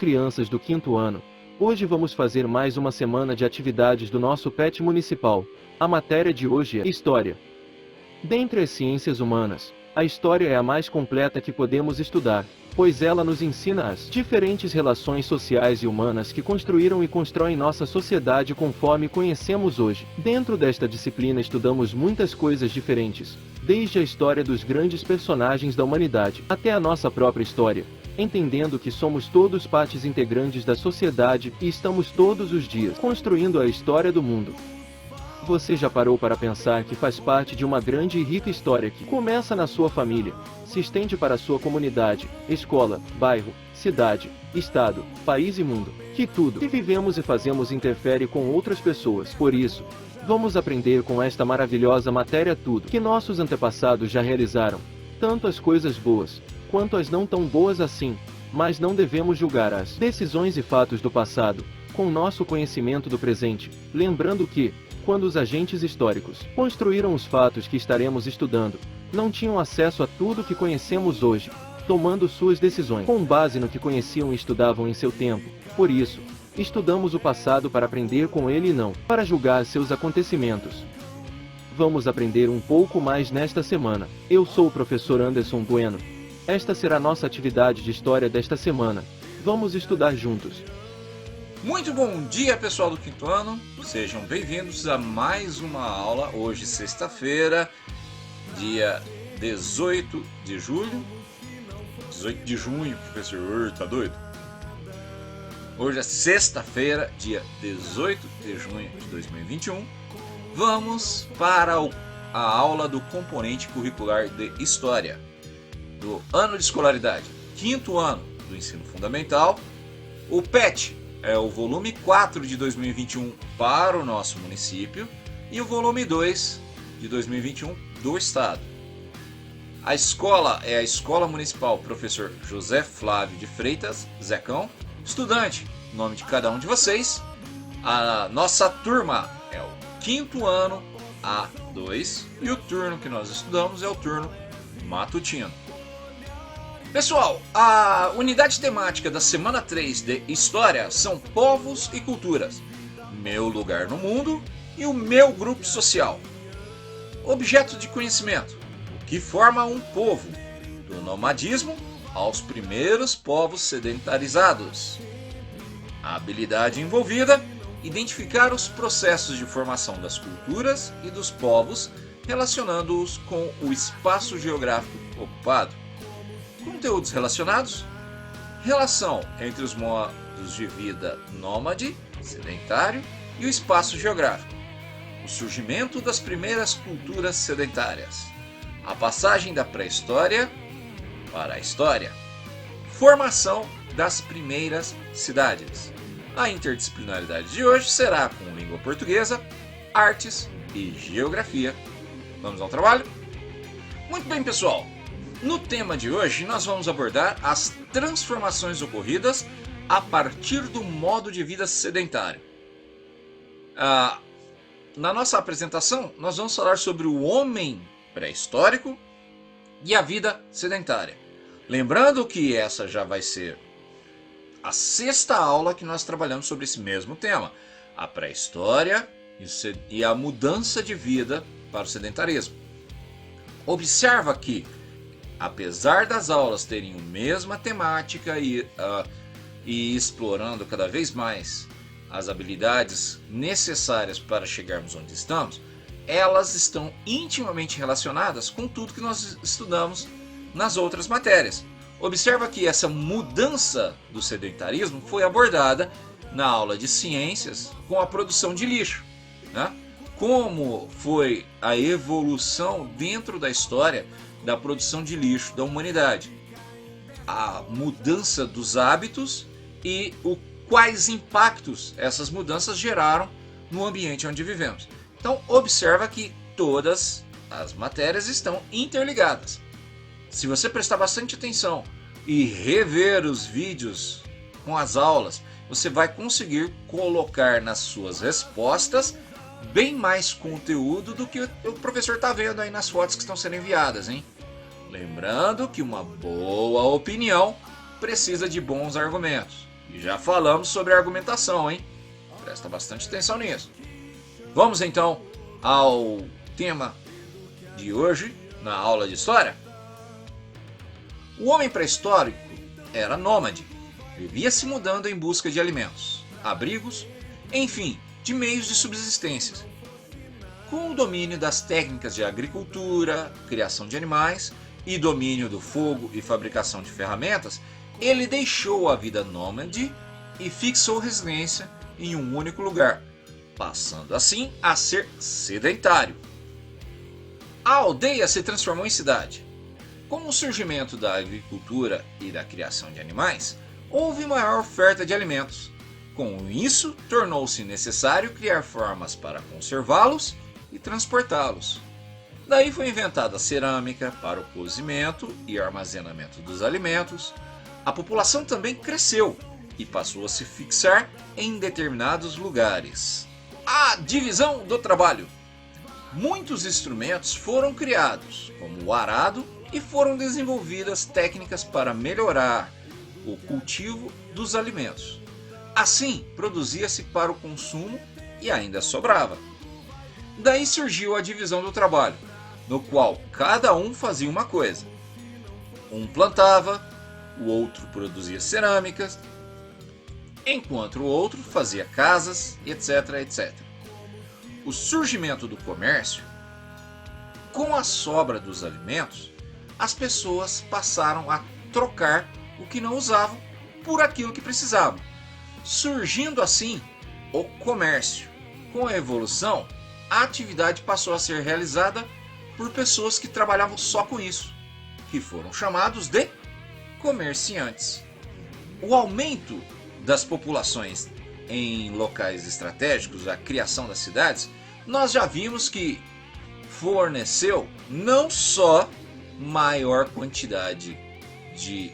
crianças do 5º ano. Hoje vamos fazer mais uma semana de atividades do nosso PET municipal. A matéria de hoje é História. Dentre as ciências humanas, a história é a mais completa que podemos estudar, pois ela nos ensina as diferentes relações sociais e humanas que construíram e constroem nossa sociedade conforme conhecemos hoje. Dentro desta disciplina estudamos muitas coisas diferentes, desde a história dos grandes personagens da humanidade até a nossa própria história, entendendo que somos todos partes integrantes da sociedade e estamos todos os dias construindo a história do mundo. Você já parou para pensar que faz parte de uma grande e rica história que começa na sua família, se estende para a sua comunidade, escola, bairro, cidade, estado, país e mundo, que tudo que vivemos e fazemos interfere com outras pessoas. Por isso, vamos aprender com esta maravilhosa matéria tudo que nossos antepassados já realizaram, tanto as coisas boas, quanto as não tão boas assim, mas não devemos julgar as decisões e fatos do passado, com nosso conhecimento do presente, lembrando que, quando os agentes históricos construíram os fatos que estaremos estudando, não tinham acesso a tudo que conhecemos hoje, tomando suas decisões com base no que conheciam e estudavam em seu tempo. Por isso, estudamos o passado para aprender com ele e não para julgar seus acontecimentos. Vamos aprender um pouco mais nesta semana. Eu sou o professor Anderson Bueno. Esta será nossa atividade de história desta semana. Vamos estudar juntos. Muito bom dia, pessoal do 5º ano. Sejam bem-vindos a mais uma aula. Hoje, sexta-feira, dia 18 de julho. 18 de junho, professor, tá doido? Hoje é sexta-feira, dia 18 de junho de 2021. Vamos para a aula do componente curricular de História do ano de escolaridade, 5º ano do ensino fundamental. O PET é o volume 4 de 2021 para o nosso município e o volume 2 de 2021 do estado. A escola é a Escola Municipal Professor José Flávio de Freitas, Zecão. Estudante, nome de cada um de vocês. A nossa turma é o 5º ano A2 e o turno que nós estudamos é o turno matutino. Pessoal, a unidade temática da semana 3 de História são povos e culturas, meu lugar no mundo e o meu grupo social. Objeto de conhecimento, o que forma um povo, do nomadismo aos primeiros povos sedentarizados. A habilidade envolvida, identificar os processos de formação das culturas e dos povos, relacionando-os com o espaço geográfico ocupado. Conteúdos relacionados: relação entre os modos de vida nômade, sedentário e o espaço geográfico, o surgimento das primeiras culturas sedentárias, a passagem da pré-história para a história, formação das primeiras cidades. A interdisciplinaridade de hoje será com língua portuguesa, artes e geografia. Vamos ao trabalho? Muito bem, pessoal. No tema de hoje, nós vamos abordar as transformações ocorridas a partir do modo de vida sedentário. Na nossa apresentação, nós vamos falar sobre o homem pré-histórico e a vida sedentária. Lembrando que essa já vai ser a 6ª aula que nós trabalhamos sobre esse mesmo tema, a pré-história e a mudança de vida para o sedentarismo. Observa que, apesar das aulas terem a mesma temática e explorando cada vez mais as habilidades necessárias para chegarmos onde estamos, elas estão intimamente relacionadas com tudo que nós estudamos nas outras matérias. Observa que essa mudança do sedentarismo foi abordada na aula de ciências com a produção de lixo, né? Como foi a evolução dentro da história da produção de lixo da humanidade, a mudança dos hábitos e quais impactos essas mudanças geraram no ambiente onde vivemos. Então observa que todas as matérias estão interligadas. Se você prestar bastante atenção e rever os vídeos com as aulas, você vai conseguir colocar nas suas respostas bem mais conteúdo do que o professor está vendo aí nas fotos que estão sendo enviadas, hein? Lembrando que uma boa opinião precisa de bons argumentos. E já falamos sobre argumentação, hein? Presta bastante atenção nisso. Vamos então ao tema de hoje, na aula de história. O homem pré-histórico era nômade, vivia se mudando em busca de alimentos, abrigos, enfim, de meios de subsistência. Com o domínio das técnicas de agricultura, criação de animais e domínio do fogo e fabricação de ferramentas, ele deixou a vida nômade e fixou residência em um único lugar, passando assim a ser sedentário. A aldeia se transformou em cidade. Com o surgimento da agricultura e da criação de animais, houve maior oferta de alimentos. Com isso, tornou-se necessário criar formas para conservá-los e transportá-los. Daí foi inventada a cerâmica para o cozimento e armazenamento dos alimentos. A população também cresceu e passou a se fixar em determinados lugares. A divisão do trabalho. Muitos instrumentos foram criados, como o arado, e foram desenvolvidas técnicas para melhorar o cultivo dos alimentos. Assim, produzia-se para o consumo e ainda sobrava. Daí surgiu a divisão do trabalho, no qual cada um fazia uma coisa. Um plantava, o outro produzia cerâmicas, enquanto o outro fazia casas, etc, etc. O surgimento do comércio, com a sobra dos alimentos, as pessoas passaram a trocar o que não usavam por aquilo que precisavam, surgindo assim o comércio. Com a evolução, a atividade passou a ser realizada por pessoas que trabalhavam só com isso, que foram chamados de comerciantes. O aumento das populações em locais estratégicos, a criação das cidades, nós já vimos que forneceu não só maior quantidade de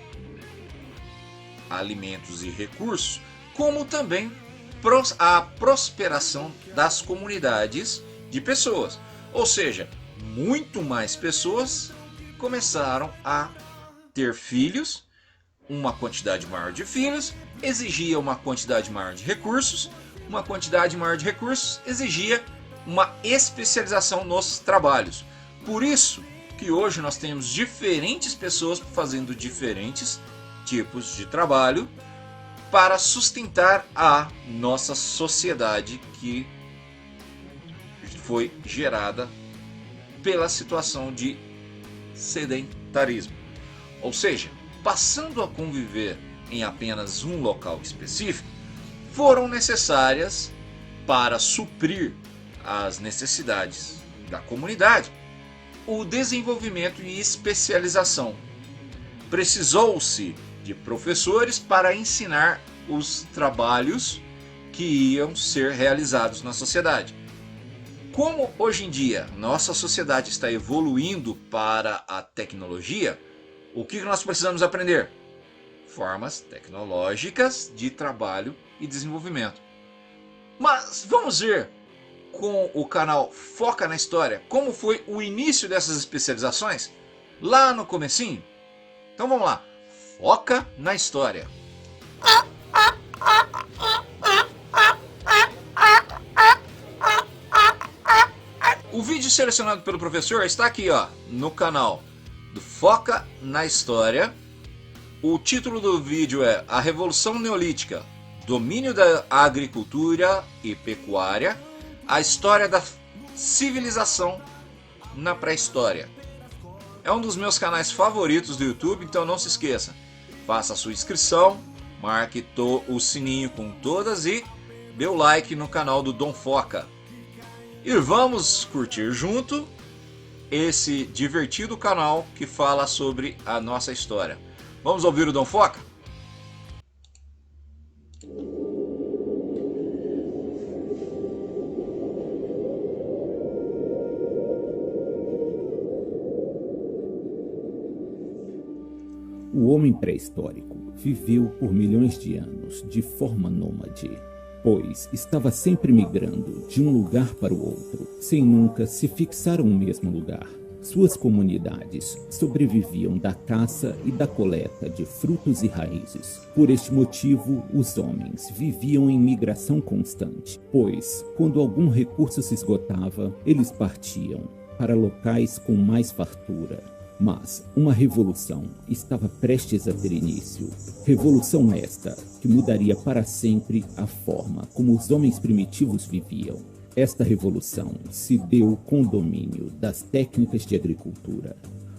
alimentos e recursos, como também a prosperação das comunidades de pessoas. Ou seja, muito mais pessoas começaram a ter filhos, uma quantidade maior de filhos exigia uma quantidade maior de recursos, uma quantidade maior de recursos exigia uma especialização nos trabalhos. Por isso que hoje nós temos diferentes pessoas fazendo diferentes tipos de trabalho para sustentar a nossa sociedade que foi gerada pela situação de sedentarismo. Ou seja, passando a conviver em apenas um local específico, foram necessárias para suprir as necessidades da comunidade o desenvolvimento e especialização. Precisou-se de professores para ensinar os trabalhos que iam ser realizados na sociedade. Como hoje em dia nossa sociedade está evoluindo para a tecnologia, o que nós precisamos aprender? Formas tecnológicas de trabalho e desenvolvimento. Mas vamos ver com o canal Foca na História como foi o início dessas especializações lá no comecinho? Então vamos lá, Foca na História. O vídeo selecionado pelo professor está aqui, ó, no canal do Foca na História. O título do vídeo é A Revolução Neolítica, Domínio da Agricultura e Pecuária, a História da Civilização na Pré-História. É um dos meus canais favoritos do YouTube, então não se esqueça. Faça a sua inscrição, marque o sininho com todas e dê o like no canal do Dom Foca. E vamos curtir junto esse divertido canal que fala sobre a nossa história. Vamos ouvir o Dom Foca? O homem pré-histórico viveu por milhões de anos de forma nômade, pois estava sempre migrando de um lugar para o outro, sem nunca se fixar em um mesmo lugar. Suas comunidades sobreviviam da caça e da coleta de frutos e raízes. Por este motivo, os homens viviam em migração constante, pois, quando algum recurso se esgotava, eles partiam para locais com mais fartura. Mas uma revolução estava prestes a ter início. Revolução esta que mudaria para sempre a forma como os homens primitivos viviam. Esta revolução se deu com o domínio das técnicas de agricultura.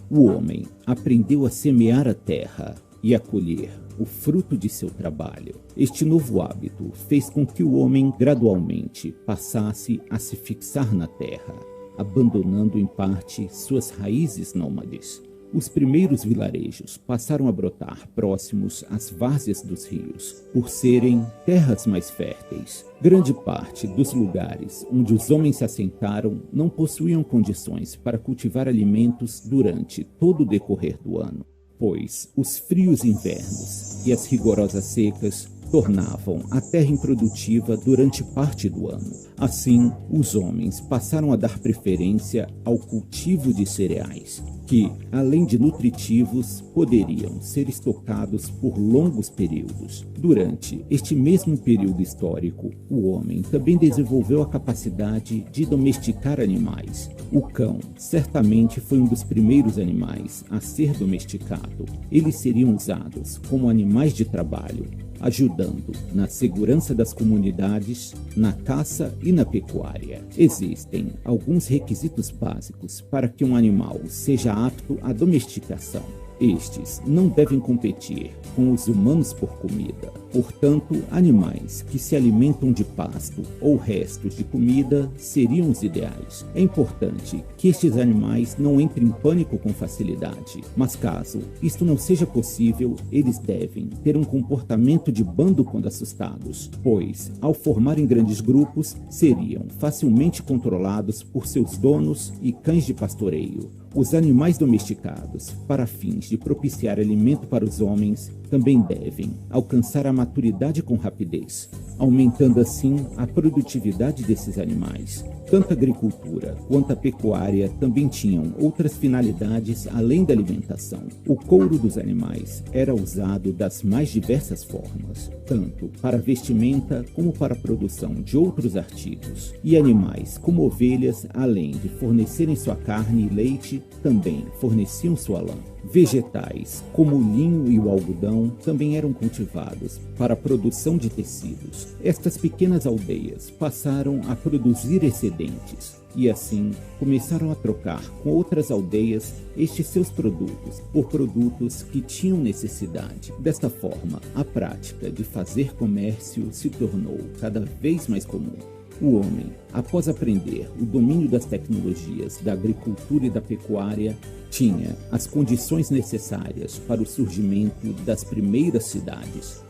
O homem aprendeu a semear a terra e a colher o fruto de seu trabalho. Este novo hábito fez com que o homem gradualmente passasse a se fixar na terra, abandonando em parte suas raízes nômades. Os primeiros vilarejos passaram a brotar próximos às várzeas dos rios, por serem terras mais férteis. Grande parte dos lugares onde os homens se assentaram não possuíam condições para cultivar alimentos durante todo o decorrer do ano, pois os frios invernos e as rigorosas secas tornavam a terra improdutiva durante parte do ano. Assim, os homens passaram a dar preferência ao cultivo de cereais, que, além de nutritivos, poderiam ser estocados por longos períodos. Durante este mesmo período histórico, o homem também desenvolveu a capacidade de domesticar animais. O cão certamente foi um dos primeiros animais a ser domesticado. Eles seriam usados como animais de trabalho, ajudando na segurança das comunidades, na caça e na pecuária. Existem alguns requisitos básicos para que um animal seja apto à domesticação. Estes não devem competir com os humanos por comida. Portanto, animais que se alimentam de pasto ou restos de comida seriam os ideais. É importante que estes animais não entrem em pânico com facilidade, mas caso isto não seja possível, eles devem ter um comportamento de bando quando assustados, pois, ao formarem grandes grupos, seriam facilmente controlados por seus donos e cães de pastoreio. Os animais domesticados, para fins de propiciar alimento para os homens, também devem alcançar a maturidade com rapidez, aumentando assim a produtividade desses animais. Tanto a agricultura quanto a pecuária também tinham outras finalidades além da alimentação. O couro dos animais era usado das mais diversas formas, tanto para vestimenta como para a produção de outros artigos. E animais como ovelhas, além de fornecerem sua carne e leite, também forneciam sua lã. Vegetais, como o linho e o algodão, também eram cultivados para a produção de tecidos. Estas pequenas aldeias passaram a produzir excedentes e assim começaram a trocar com outras aldeias estes seus produtos por produtos que tinham necessidade. Desta forma, a prática de fazer comércio se tornou cada vez mais comum. O homem, após aprender o domínio das tecnologias da agricultura e da pecuária, tinha as condições necessárias para o surgimento das primeiras cidades.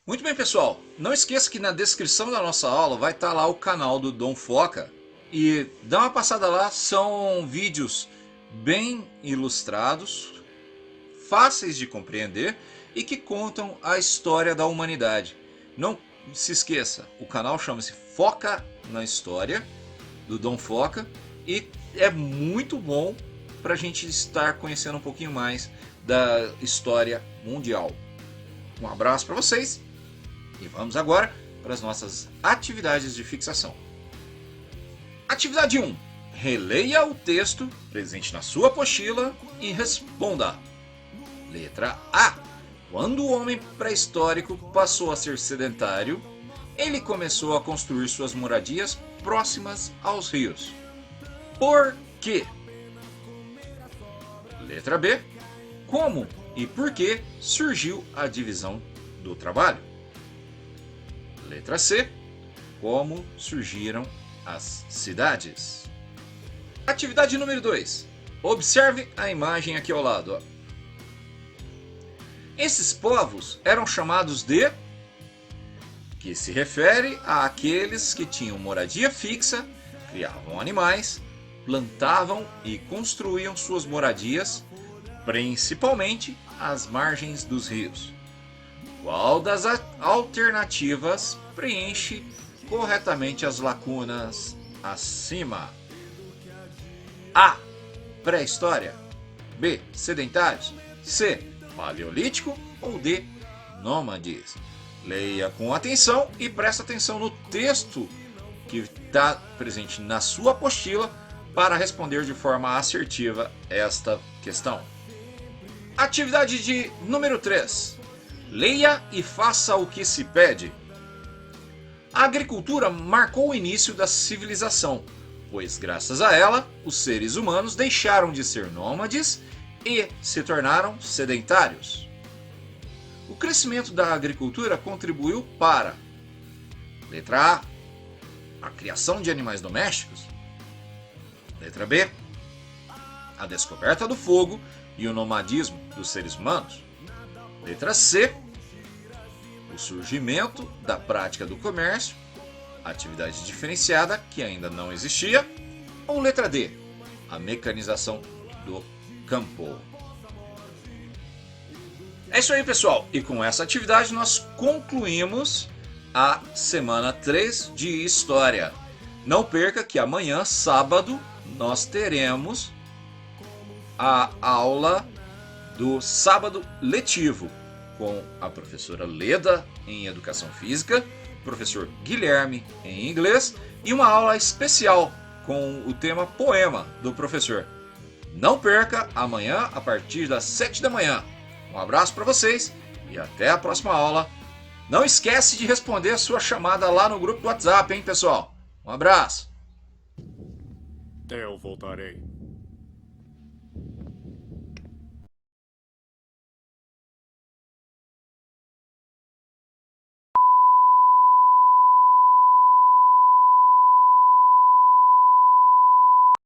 Muito bem, pessoal. Não esqueça que na descrição da nossa aula vai estar lá o canal do Dom Foca. E dá uma passada lá, são vídeos bem ilustrados, fáceis de compreender e que contam a história da humanidade. Não se esqueça, o canal chama-se Foca na História, do Dom Foca, e é muito bom para a gente estar conhecendo um pouquinho mais da história mundial. Um abraço para vocês e vamos agora para as nossas atividades de fixação. Atividade 1. Releia o texto presente na sua apostila e responda. Letra A. Quando o homem pré-histórico passou a ser sedentário, ele começou a construir suas moradias próximas aos rios. Por quê? Letra B. Como e por que surgiu a divisão do trabalho? Letra C. Como surgiram as cidades? Atividade número 2. Observe a imagem aqui ao lado. Esses povos eram chamados de... que se refere àqueles que tinham moradia fixa, criavam animais, plantavam e construíam suas moradias, principalmente às margens dos rios. Qual das alternativas preenche corretamente as lacunas acima? A. Pré-história. B. Sedentários. C. Paleolítico. Ou D. Nômades. Leia com atenção e presta atenção no texto que está presente na sua apostila para responder de forma assertiva esta questão. Atividade de número 3. Leia e faça o que se pede. A agricultura marcou o início da civilização, pois graças a ela, os seres humanos deixaram de ser nômades e se tornaram sedentários. O crescimento da agricultura contribuiu para: letra A criação de animais domésticos. Letra B, a descoberta do fogo e o nomadismo dos seres humanos. Letra C, o surgimento da prática do comércio, atividade diferenciada que ainda não existia. Ou letra D, a mecanização do campo. É isso aí, pessoal. E com essa atividade nós concluímos a semana 3 de História. Não perca que amanhã, sábado, nós teremos a aula do sábado letivo com a professora Leda em Educação Física, o professor Guilherme em Inglês e uma aula especial com o tema Poema do professor. Não perca amanhã a partir das 7 da manhã. Um abraço para vocês e até a próxima aula. Não esquece de responder a sua chamada lá no grupo do WhatsApp, hein, pessoal? Um abraço. Eu voltarei.